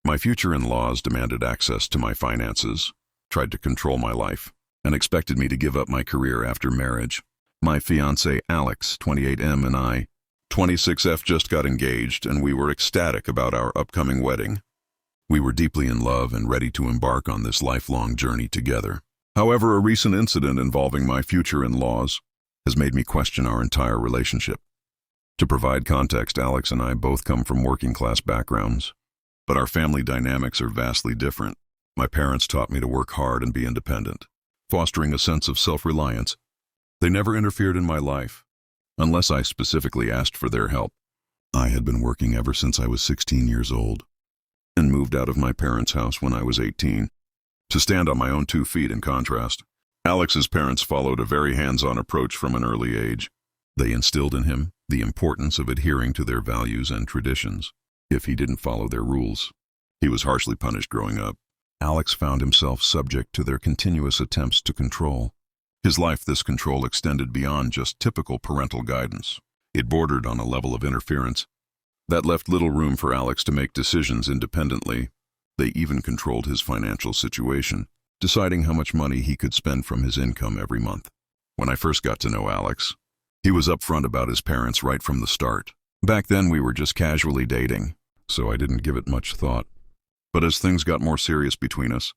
My future in-laws demanded access to my finances, tried to control my life, and expected me to give up my career after marriage. My fiancé Alex, 28M, and I, 26F, just got engaged, and we were ecstatic about our upcoming wedding. We were deeply in love and ready to embark on this lifelong journey together. However, a recent incident involving my future in-laws has made me question our entire relationship. To provide context, Alex and I both come from working-class backgrounds, but our family dynamics are vastly different. My parents taught me to work hard and be independent, fostering a sense of self-reliance. They never interfered in my life, unless I specifically asked for their help. I had been working ever since I was 16 years old, and moved out of my parents' house when I was 18, to stand on my own 2 feet. In contrast, Alex's parents followed a very hands-on approach from an early age. They instilled in him the importance of adhering to their values and traditions. If he didn't follow their rules, he was harshly punished growing up. Alex found himself subject to their continuous attempts to control. His life, this control extended beyond just typical parental guidance. It bordered on a level of interference that left little room for Alex to make decisions independently. They even controlled his financial situation, deciding how much money he could spend from his income every month. When I first got to know Alex, he was upfront about his parents right from the start. Back then we were just casually dating, so I didn't give it much thought. But as things got more serious between us,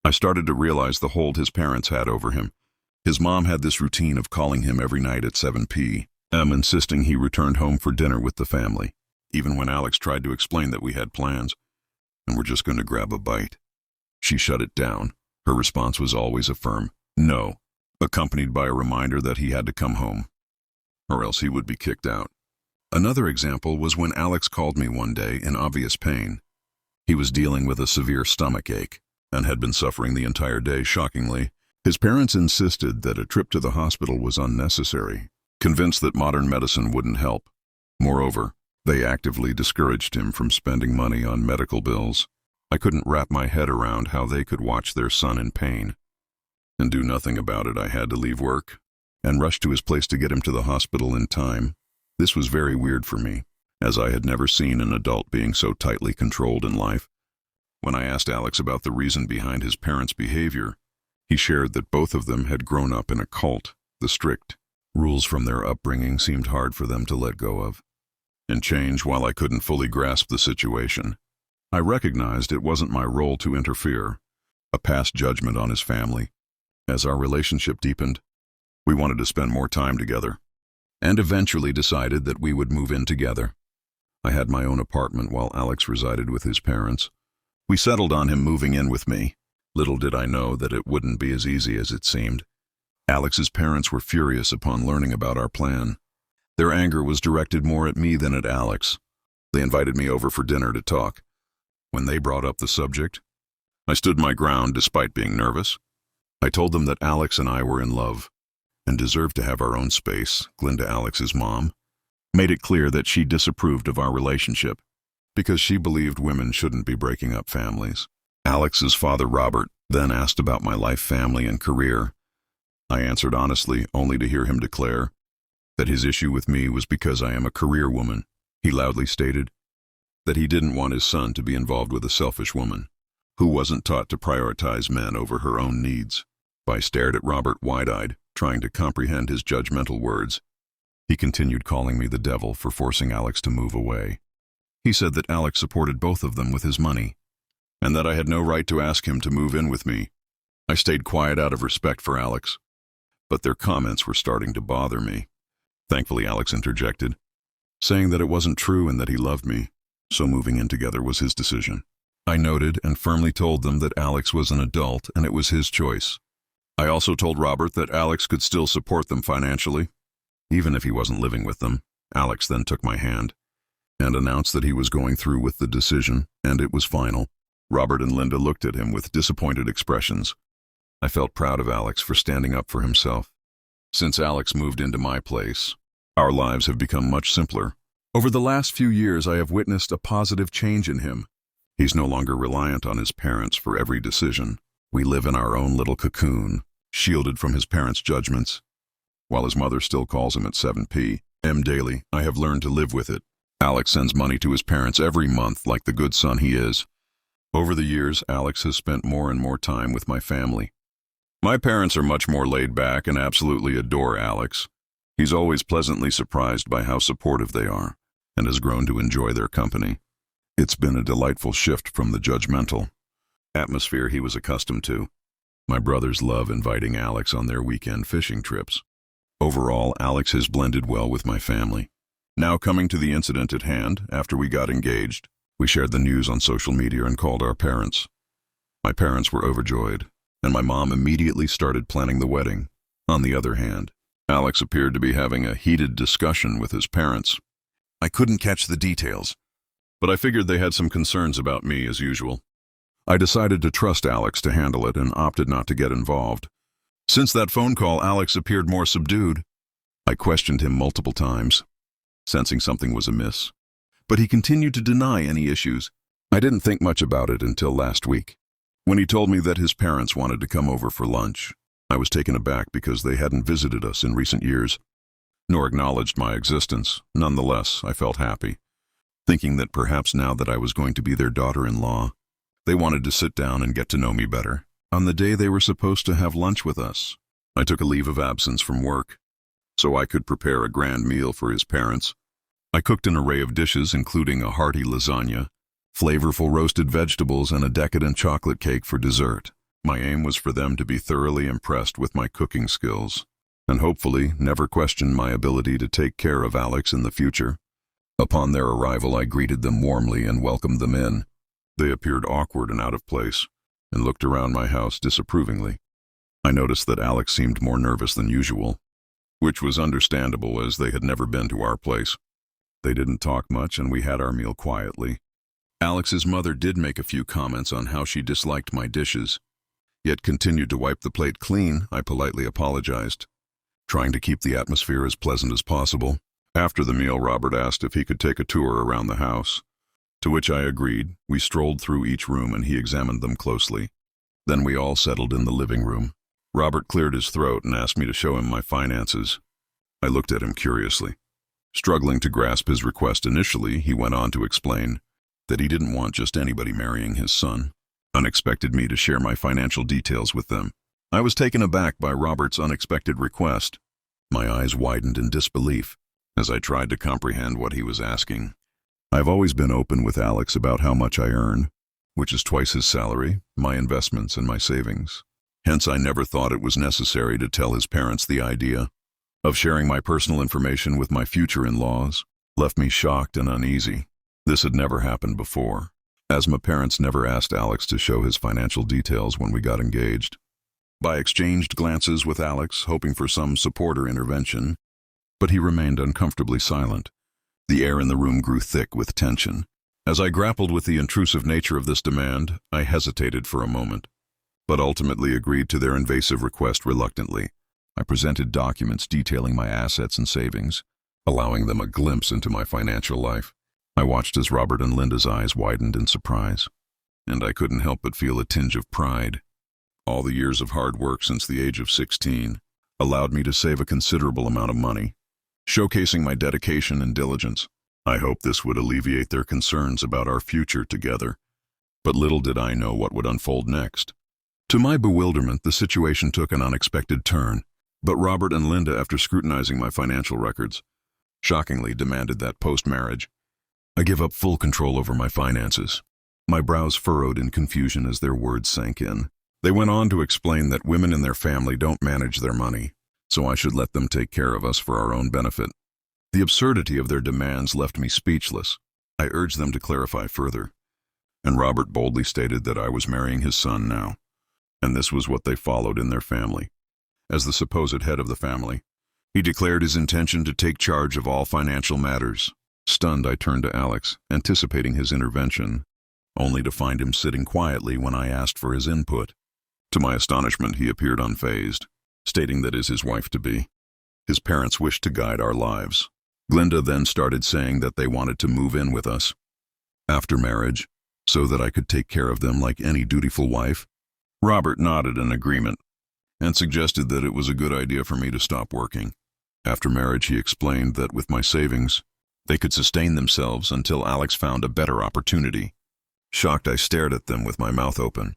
I started to realize the hold his parents had over him. His mom had this routine of calling him every night at 7 p.m. insisting he returned home for dinner with the family, even when Alex tried to explain that we had plans and were just going to grab a bite. She shut it down. Her response was always a firm no, accompanied by a reminder that he had to come home, or else he would be kicked out. Another example was when Alex called me one day in obvious pain. He was dealing with a severe stomach ache and had been suffering the entire day. Shockingly, his parents insisted that a trip to the hospital was unnecessary, convinced that modern medicine wouldn't help. Moreover, they actively discouraged him from spending money on medical bills. I couldn't wrap my head around how they could watch their son in pain and do nothing about it. I had to leave work and rush to his place to get him to the hospital in time. This was very weird for me, as I had never seen an adult being so tightly controlled in life. When I asked Alex about the reason behind his parents' behavior, he shared that both of them had grown up in a cult. The strict rules from their upbringing seemed hard for them to let go of and change. While I couldn't fully grasp the situation, I recognized it wasn't my role to interfere, a past judgment on his family. As our relationship deepened, we wanted to spend more time together, and eventually decided that we would move in together. I had my own apartment while Alex resided with his parents. We settled on him moving in with me. Little did I know that it wouldn't be as easy as it seemed. Alex's parents were furious upon learning about our plan. Their anger was directed more at me than at Alex. They invited me over for dinner to talk. When they brought up the subject, I stood my ground despite being nervous. I told them that Alex and I were in love and deserved to have our own space. Glinda, Alex's mom, made it clear that she disapproved of our relationship because she believed women shouldn't be breaking up families. Alex's father, Robert, then asked about my life, family, and career. I answered honestly, only to hear him declare that his issue with me was because I am a career woman. He loudly stated that he didn't want his son to be involved with a selfish woman who wasn't taught to prioritize men over her own needs. I stared at Robert wide-eyed, trying to comprehend his judgmental words. He continued calling me the devil for forcing Alex to move away. He said that Alex supported both of them with his money, and that I had no right to ask him to move in with me. I stayed quiet out of respect for Alex, but their comments were starting to bother me. Thankfully, Alex interjected, saying that it wasn't true and that he loved me, so moving in together was his decision. I noted and firmly told them that Alex was an adult and it was his choice. I also told Robert that Alex could still support them financially, even if he wasn't living with them. Alex then took my hand and announced that he was going through with the decision, and it was final. Robert and Linda looked at him with disappointed expressions. I felt proud of Alex for standing up for himself. Since Alex moved into my place, our lives have become much simpler. Over the last few years, I have witnessed a positive change in him. He's no longer reliant on his parents for every decision. We live in our own little cocoon, shielded from his parents' judgments. While his mother still calls him at 7 p.m. daily, I have learned to live with it. Alex sends money to his parents every month like the good son he is. Over the years, Alex has spent more and more time with my family. My parents are much more laid back and absolutely adore Alex. He's always pleasantly surprised by how supportive they are, and has grown to enjoy their company. It's been a delightful shift from the judgmental atmosphere he was accustomed to. My brothers love inviting Alex on their weekend fishing trips. Overall, Alex has blended well with my family. Now coming to the incident at hand, after we got engaged, we shared the news on social media and called our parents. My parents were overjoyed, and my mom immediately started planning the wedding. On the other hand, Alex appeared to be having a heated discussion with his parents. I couldn't catch the details, but I figured they had some concerns about me as usual. I decided to trust Alex to handle it and opted not to get involved. Since that phone call, Alex appeared more subdued. I questioned him multiple times, sensing something was amiss, but he continued to deny any issues. I didn't think much about it until last week, when he told me that his parents wanted to come over for lunch. I was taken aback because they hadn't visited us in recent years, nor acknowledged my existence. Nonetheless, I felt happy, thinking that perhaps now that I was going to be their daughter-in-law, they wanted to sit down and get to know me better. On the day they were supposed to have lunch with us, I took a leave of absence from work, so I could prepare a grand meal for his parents. I cooked an array of dishes, including a hearty lasagna, flavorful roasted vegetables, and a decadent chocolate cake for dessert. My aim was for them to be thoroughly impressed with my cooking skills, and hopefully never question my ability to take care of Alex in the future. Upon their arrival, I greeted them warmly and welcomed them in. They appeared awkward and out of place, and looked around my house disapprovingly. I noticed that Alex seemed more nervous than usual, which was understandable as they had never been to our place. They didn't talk much, and we had our meal quietly. Alex's mother did make a few comments on how she disliked my dishes, yet continued to wipe the plate clean. I politely apologized, trying to keep the atmosphere as pleasant as possible. After the meal, Robert asked if he could take a tour around the house, to which I agreed. We strolled through each room and he examined them closely. Then we all settled in the living room. Robert cleared his throat and asked me to show him my finances. I looked at him curiously. Struggling to grasp his request initially, he went on to explain that he didn't want just anybody marrying his son, and expected me to share my financial details with them. I was taken aback by Robert's unexpected request. My eyes widened in disbelief as I tried to comprehend what he was asking. I've always been open with Alex about how much I earn, which is twice his salary, my investments, and my savings. Hence, I never thought it was necessary to tell his parents. The idea of sharing my personal information with my future in-laws left me shocked and uneasy. This had never happened before, as my parents never asked Alex to show his financial details when we got engaged. I exchanged glances with Alex, hoping for some support or intervention, but he remained uncomfortably silent. The air in the room grew thick with tension. As I grappled with the intrusive nature of this demand, I hesitated for a moment, but ultimately agreed to their invasive request reluctantly. I presented documents detailing my assets and savings, allowing them a glimpse into my financial life. I watched as Robert and Linda's eyes widened in surprise, and I couldn't help but feel a tinge of pride. All the years of hard work since the age of 16 allowed me to save a considerable amount of money, showcasing my dedication and diligence. I hoped this would alleviate their concerns about our future together, but little did I know what would unfold next. To my bewilderment, the situation took an unexpected turn, but Robert and Linda, after scrutinizing my financial records, shockingly demanded that post-marriage, I give up full control over my finances. My brows furrowed in confusion as their words sank in. They went on to explain that women in their family don't manage their money, so I should let them take care of us for our own benefit. The absurdity of their demands left me speechless. I urged them to clarify further, and Robert boldly stated that I was marrying his son now, and this was what they followed in their family. As the supposed head of the family, he declared his intention to take charge of all financial matters. Stunned, I turned to Alex, anticipating his intervention, only to find him sitting quietly when I asked for his input. To my astonishment, he appeared unfazed, stating that as his wife-to-be, his parents wished to guide our lives. Glinda then started saying that they wanted to move in with us after marriage, so that I could take care of them like any dutiful wife. Robert nodded in agreement and suggested that it was a good idea for me to stop working. After marriage, he explained that with my savings, they could sustain themselves until Alex found a better opportunity. Shocked, I stared at them with my mouth open,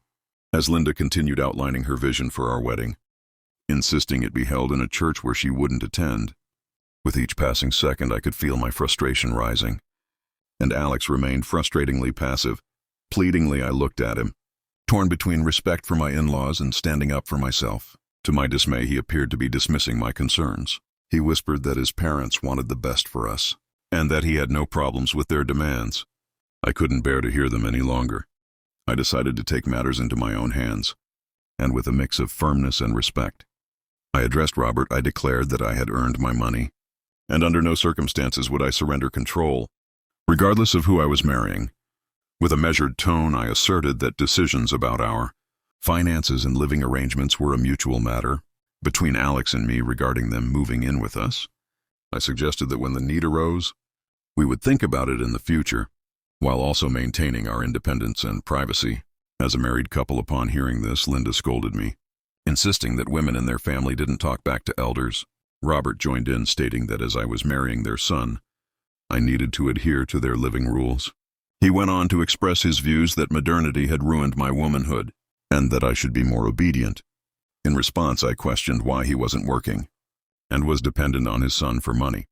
as Linda continued outlining her vision for our wedding, insisting it be held in a church where she wouldn't attend. With each passing second, I could feel my frustration rising, and Alex remained frustratingly passive. Pleadingly, I looked at him, torn between respect for my in-laws and standing up for myself. To my dismay, he appeared to be dismissing my concerns. He whispered that his parents wanted the best for us, and that he had no problems with their demands. I couldn't bear to hear them any longer. I decided to take matters into my own hands, and with a mix of firmness and respect, I addressed Robert. I declared that I had earned my money, and under no circumstances would I surrender control, regardless of who I was marrying. With a measured tone, I asserted that decisions about our finances and living arrangements were a mutual matter between Alex and me regarding them moving in with us. I suggested that when the need arose, we would think about it in the future, while also maintaining our independence and privacy. As a married couple, upon hearing this, Linda scolded me, insisting that women in their family didn't talk back to elders. Robert joined in, stating that as I was marrying their son, I needed to adhere to their living rules. He went on to express his views that modernity had ruined my womanhood, and that I should be more obedient. In response, I questioned why he wasn't working, and was dependent on his son for money.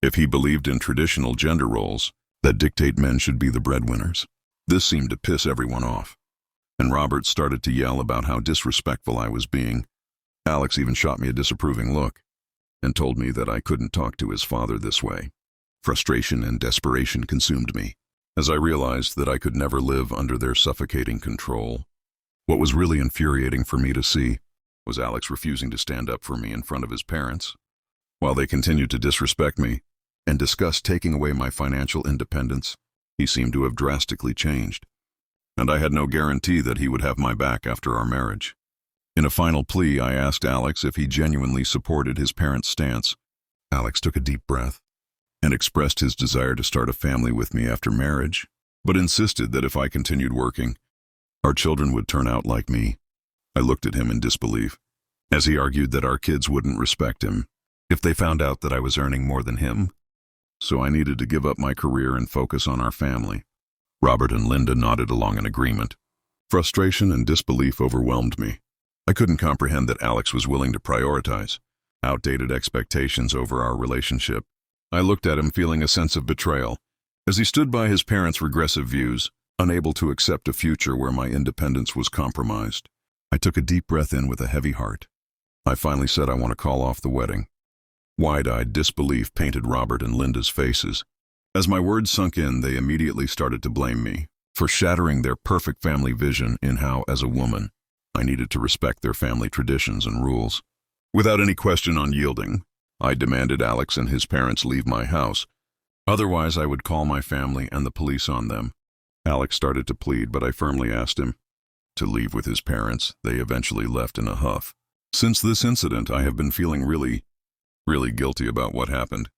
If he believed in traditional gender roles that dictate men should be the breadwinners. This seemed to piss everyone off, and Robert started to yell about how disrespectful I was being. Alex even shot me a disapproving look, and told me that I couldn't talk to his father this way. Frustration and desperation consumed me, as I realized that I could never live under their suffocating control. What was really infuriating for me to see was Alex refusing to stand up for me in front of his parents. While they continued to disrespect me and discuss taking away my financial independence, he seemed to have drastically changed, and I had no guarantee that he would have my back after our marriage. In a final plea, I asked Alex if he genuinely supported his parents' stance. Alex took a deep breath and expressed his desire to start a family with me after marriage, but insisted that if I continued working, our children would turn out like me. I looked at him in disbelief, as he argued that our kids wouldn't respect him if they found out that I was earning more than him, so I needed to give up my career and focus on our family. Robert and Linda nodded along in agreement. Frustration and disbelief overwhelmed me. I couldn't comprehend that Alex was willing to prioritize outdated expectations over our relationship. I looked at him feeling a sense of betrayal, as he stood by his parents' regressive views, unable to accept a future where my independence was compromised. I took a deep breath in with a heavy heart. I finally said I want to call off the wedding. Wide-eyed disbelief painted Robert and Linda's faces. As my words sunk in, they immediately started to blame me for shattering their perfect family vision in how, as a woman, I needed to respect their family traditions and rules. Without any question on yielding, I demanded Alex and his parents leave my house. Otherwise, I would call my family and the police on them. Alex started to plead, but I firmly asked him to leave with his parents. They eventually left in a huff. Since this incident, I have been feeling really guilty about what happened.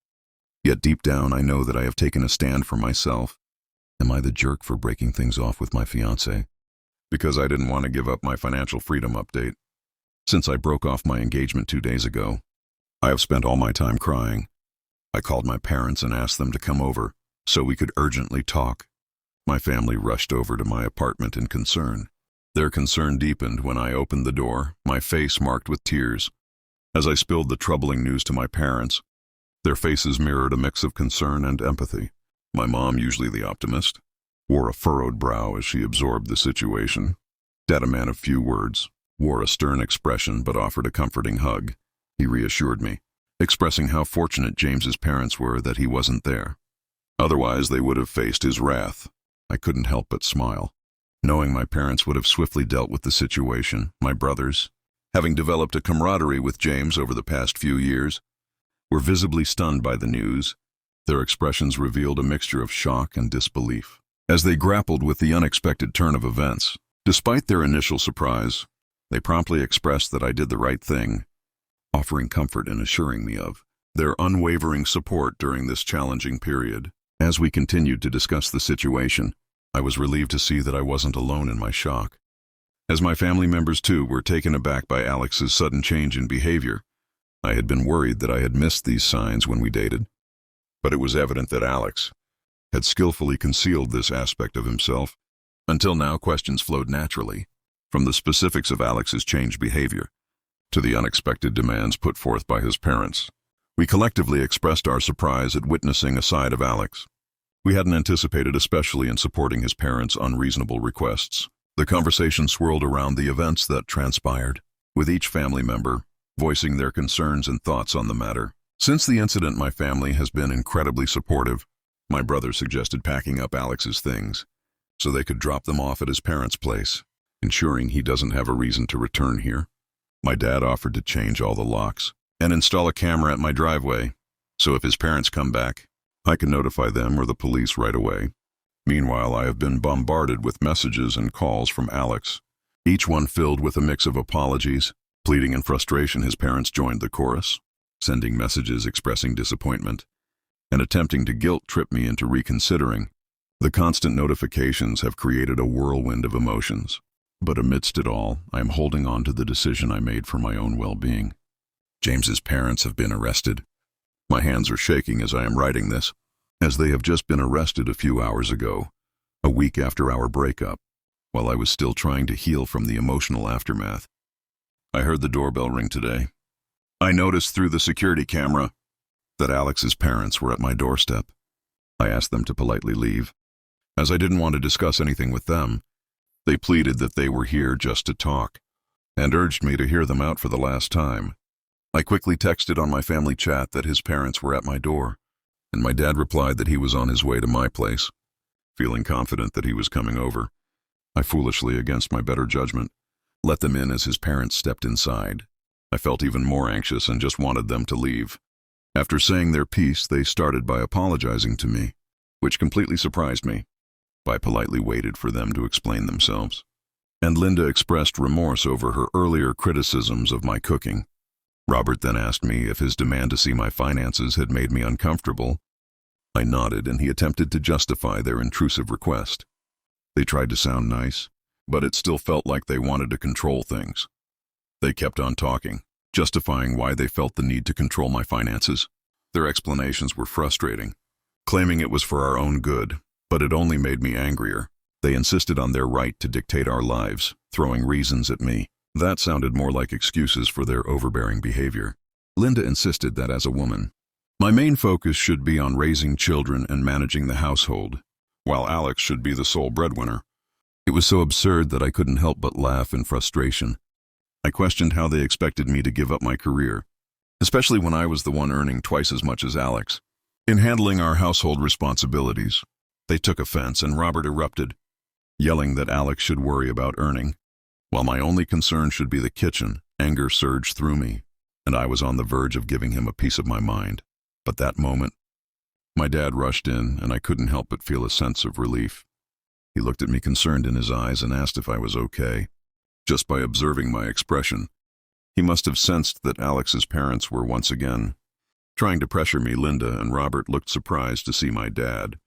Yet deep down, I know that I have taken a stand for myself. Am I the jerk for breaking things off with my fiancé? Because I didn't want to give up my financial freedom update. Since I broke off my engagement 2 days ago, I have spent all my time crying. I called my parents and asked them to come over so we could urgently talk. My family rushed over to my apartment in concern. Their concern deepened when I opened the door, my face marked with tears. As I spilled the troubling news to my parents, their faces mirrored a mix of concern and empathy. My mom, usually the optimist, wore a furrowed brow as she absorbed the situation. Dad, a man of few words, wore a stern expression but offered a comforting hug. He reassured me, expressing how fortunate James's parents were that he wasn't there. Otherwise, they would have faced his wrath. I couldn't help but smile, knowing my parents would have swiftly dealt with the situation. My brothers, having developed a camaraderie with James over the past few years, were visibly stunned by the news. Their expressions revealed a mixture of shock and disbelief as they grappled with the unexpected turn of events. Despite their initial surprise, they promptly expressed that I did the right thing, offering comfort and assuring me of their unwavering support during this challenging period. As we continued to discuss the situation, I was relieved to see that I wasn't alone in my shock, as my family members too were taken aback by Alex's sudden change in behavior. I had been worried that I had missed these signs when we dated, but it was evident that Alex had skillfully concealed this aspect of himself. Until now, questions flowed naturally, from the specifics of Alex's changed behavior to the unexpected demands put forth by his parents. We collectively expressed our surprise at witnessing a side of Alex we hadn't anticipated, especially in supporting his parents' unreasonable requests. The conversation swirled around the events that transpired, with each family member voicing their concerns and thoughts on the matter. Since the incident, my family has been incredibly supportive. My brother suggested packing up Alex's things so they could drop them off at his parents' place, ensuring he doesn't have a reason to return here. My dad offered to change all the locks and install a camera at my driveway, so if his parents come back, I can notify them or the police right away. Meanwhile, I have been bombarded with messages and calls from Alex, each one filled with a mix of apologies, pleading, and frustration. His parents joined the chorus, sending messages expressing disappointment and attempting to guilt-trip me into reconsidering. The constant notifications have created a whirlwind of emotions. But amidst it all, I am holding on to the decision I made for my own well-being. James's parents have been arrested. My hands are shaking as I am writing this, as they have just been arrested a few hours ago, a week after our breakup, while I was still trying to heal from the emotional aftermath. I heard the doorbell ring today. I noticed through the security camera that Alex's parents were at my doorstep. I asked them to politely leave. As I didn't want to discuss anything with them, they pleaded that they were here just to talk, and urged me to hear them out for the last time. I quickly texted on my family chat that his parents were at my door, and my dad replied that he was on his way to my place. Feeling confident that he was coming over, I foolishly, against my better judgment, let them in as his parents stepped inside. I felt even more anxious and just wanted them to leave. After saying their piece, they started by apologizing to me, which completely surprised me. I politely waited for them to explain themselves, and Linda expressed remorse over her earlier criticisms of my cooking. Robert then asked me if his demand to see my finances had made me uncomfortable. I nodded, and he attempted to justify their intrusive request. They tried to sound nice, but it still felt like they wanted to control things. They kept on talking, justifying why they felt the need to control my finances. Their explanations were frustrating, claiming it was for our own good, but it only made me angrier. They insisted on their right to dictate our lives, throwing reasons at me. That sounded more like excuses for their overbearing behavior. Linda insisted that as a woman, my main focus should be on raising children and managing the household, while Alex should be the sole breadwinner. It was so absurd that I couldn't help but laugh in frustration. I questioned how they expected me to give up my career, especially when I was the one earning twice as much as Alex. In handling our household responsibilities, they took offense, and Robert erupted, yelling that Alex should worry about earning, while my only concern should be the kitchen. Anger surged through me, and I was on the verge of giving him a piece of my mind. But that moment, my dad rushed in, and I couldn't help but feel a sense of relief. He looked at me, concerned in his eyes, and asked if I was okay. Just by observing my expression, he must have sensed that Alex's parents were once again trying to pressure me. Linda and Robert looked surprised to see my dad.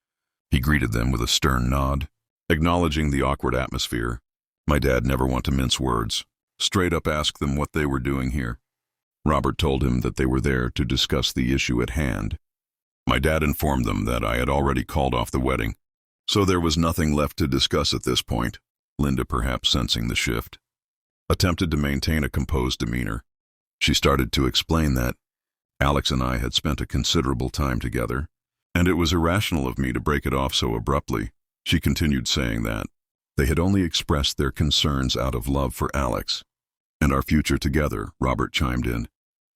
He greeted them with a stern nod, acknowledging the awkward atmosphere. My dad never wanted to mince words, straight up asked them what they were doing here. Robert told him that they were there to discuss the issue at hand. My dad informed them that I had already called off the wedding, so there was nothing left to discuss at this point. Linda, perhaps sensing the shift, attempted to maintain a composed demeanor. She started to explain that Alex and I had spent a considerable time together, and it was irrational of me to break it off so abruptly. She continued saying that they had only expressed their concerns out of love for Alex and our future together. Robert chimed in,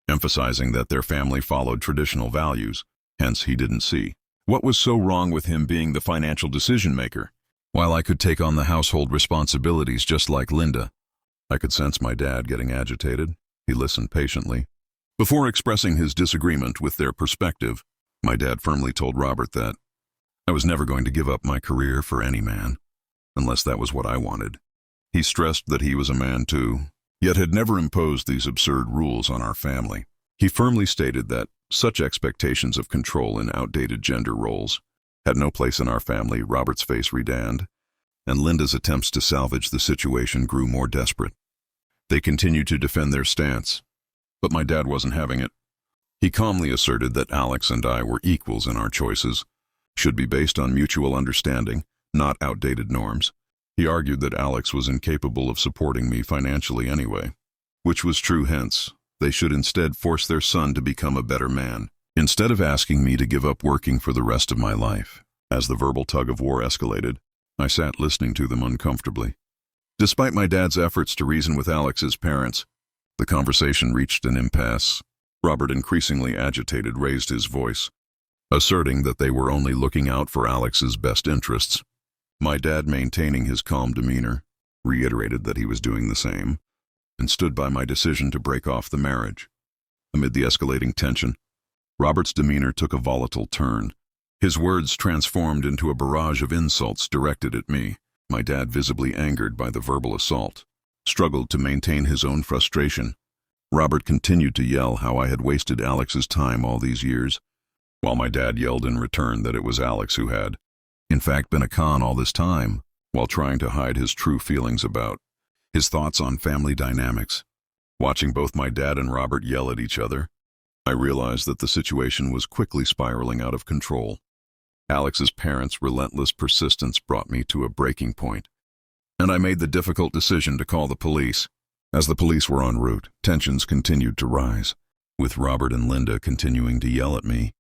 emphasizing that their family followed traditional values, hence he didn't see what was so wrong with him being the financial decision-maker, while I could take on the household responsibilities just like Linda. I could sense my dad getting agitated. He listened patiently. Before expressing his disagreement with their perspective, my dad firmly told Robert that I was never going to give up my career for any man, unless that was what I wanted. He stressed that he was a man too, yet had never imposed these absurd rules on our family. He firmly stated that such expectations of control in outdated gender roles had no place in our family. Robert's face reddened, and Linda's attempts to salvage the situation grew more desperate. They continued to defend their stance, but my dad wasn't having it. He calmly asserted that Alex and I were equals in our choices, should be based on mutual understanding, not outdated norms. He argued that Alex was incapable of supporting me financially anyway, which was true. Hence, they should instead force their son to become a better man, instead of asking me to give up working for the rest of my life. As the verbal tug-of-war escalated, I sat listening to them uncomfortably. Despite my dad's efforts to reason with Alex's parents, the conversation reached an impasse. Robert, increasingly agitated, raised his voice, asserting that they were only looking out for Alex's best interests. My dad, maintaining his calm demeanor, reiterated that he was doing the same, and stood by my decision to break off the marriage. Amid the escalating tension, Robert's demeanor took a volatile turn. His words transformed into a barrage of insults directed at me. My dad, visibly angered by the verbal assault, struggled to maintain his own frustration. Robert continued to yell how I had wasted Alex's time all these years, while my dad yelled in return that it was Alex who had, in fact, been a con all this time, while trying to hide his true feelings about his thoughts on family dynamics. Watching both my dad and Robert yell at each other, I realized that the situation was quickly spiraling out of control. Alex's parents' relentless persistence brought me to a breaking point, and I made the difficult decision to call the police. As the police were en route, tensions continued to rise, with Robert and Linda continuing to yell at me.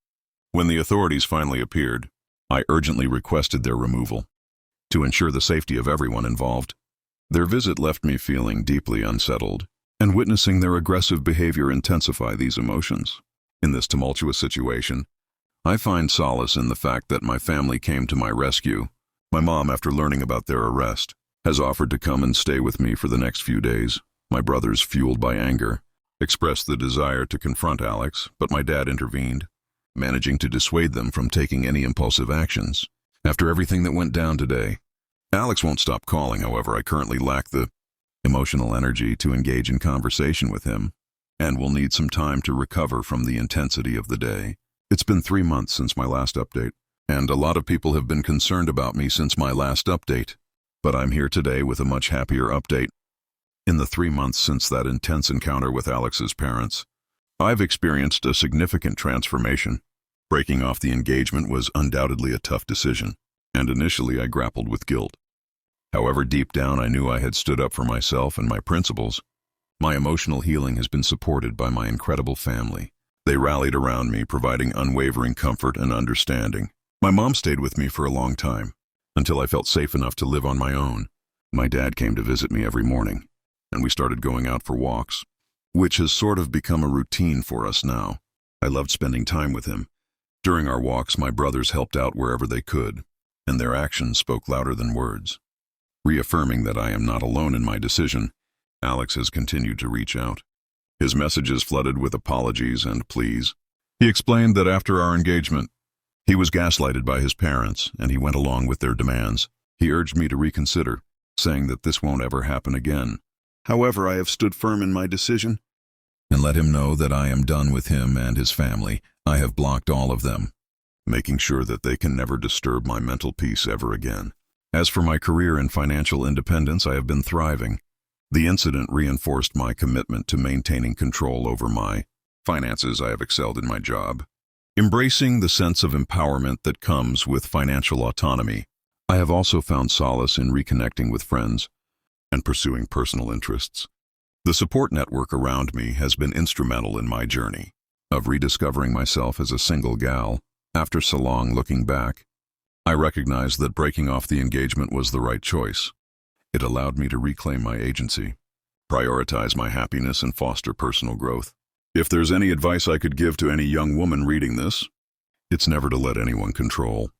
When the authorities finally appeared, I urgently requested their removal, to ensure the safety of everyone involved. Their visit left me feeling deeply unsettled, and witnessing their aggressive behavior intensify these emotions. In this tumultuous situation, I find solace in the fact that my family came to my rescue. My mom, after learning about their arrest, has offered to come and stay with me for the next few days. My brothers, fueled by anger, expressed the desire to confront Alex, but my dad intervened, managing to dissuade them from taking any impulsive actions. After everything that went down today, Alex won't stop calling. However, I currently lack the emotional energy to engage in conversation with him, and will need some time to recover from the intensity of the day. It's been 3 months since my last update, and a lot of people have been concerned about me since my last update, but I'm here today with a much happier update. In the 3 months since that intense encounter with Alex's parents, I've experienced a significant transformation. Breaking off the engagement was undoubtedly a tough decision, and initially I grappled with guilt. However, deep down I knew I had stood up for myself and my principles. My emotional healing has been supported by my incredible family. They rallied around me, providing unwavering comfort and understanding. My mom stayed with me for a long time, until I felt safe enough to live on my own. My dad came to visit me every morning, and we started going out for walks, which has sort of become a routine for us now. I loved spending time with him. During our walks, my brothers helped out wherever they could, and their actions spoke louder than words. Reaffirming that I am not alone in my decision, Alex has continued to reach out. His messages flooded with apologies and pleas. He explained that after our engagement, he was gaslighted by his parents, and he went along with their demands. He urged me to reconsider, saying that this won't ever happen again. However, I have stood firm in my decision, and let him know that I am done with him and his family. I have blocked all of them, making sure that they can never disturb my mental peace ever again. As for my career and financial independence, I have been thriving. The incident reinforced my commitment to maintaining control over my finances. I have excelled in my job, embracing the sense of empowerment that comes with financial autonomy. I have also found solace in reconnecting with friends and pursuing personal interests. The support network around me has been instrumental in my journey of rediscovering myself as a single gal. After so long looking back, I recognized that breaking off the engagement was the right choice. It allowed me to reclaim my agency, prioritize my happiness, and foster personal growth. If there's any advice I could give to any young woman reading this, it's never to let anyone control